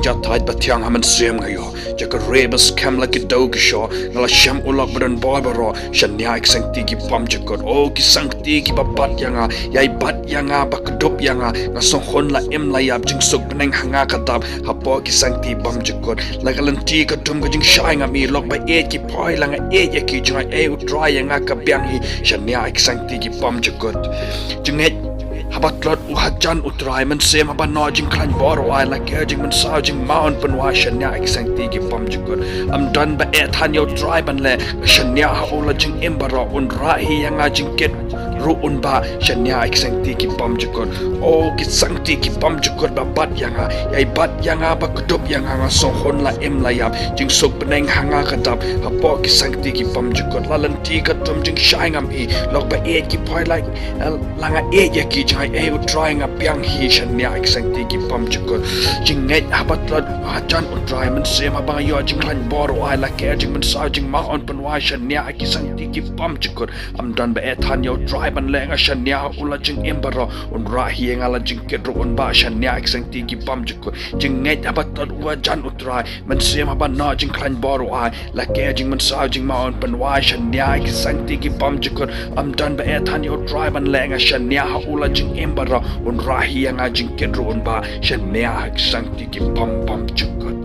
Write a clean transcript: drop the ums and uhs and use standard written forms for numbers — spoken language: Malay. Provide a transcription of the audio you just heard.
ja tait batiang haman sem ngayo jaka rebus kam la ki dog sho ngala sham ulak badan barbaro shanya ek sangti ki pam jakot o ki sangti ki babat yanga yai bat yanga bakdop yanga ngasong hon la em la yap jing suk beneng hanga kadap hapo ki sangti pam jakot lagalanti ka tum ka jing shai nga mi lok ba e ki poi la nga e ya ki jing e utrai yanga ka byang hi shanya ek sangti ki pam jakot jing habat lot uhajan utrai man sem haban no jing klan bor wai la ke jing man sao jing maun pan wa shanya ek sangti ki pam jakot am dan ba e than yo try ban le shanya ha ola jing embara un ra hi yanga jing ket ruun ba shanya ek sangti ki pam jakot o ki sangti ki pam jakot ba bat yanga yai bat yanga ba kudop yanga nga song hon la em la yap jing sok beneng hanga kadap hapo ki sangti ki pam jakot lalanti ka tum jing shai ngam hi lok ba e ki poi like langa e ya ki jai e u trying a piang hi shanya ek sangti ki pam jakot jing ngai habat lot hajan un try man sem ba yo jing lan bor wai la ke jing man sa jing ma on pan wa shanya ki sangti ki pam jakot am dan ba e than yo try ban le nga shanya ula jing embaro un ra hi nga la jing kedro un ba shanya ek sangti ki pam jakot jing ngai habat lot wa jan u try man sem ba na jing klan bor wai la ke jing man sa jing ma on pan wa shanya ki sangti ki pam jakot am dan ba e than yo try ban le nga shanya ula jing embara un ra hi nga jing kedro un ba shanya ek sangti ki pam jakot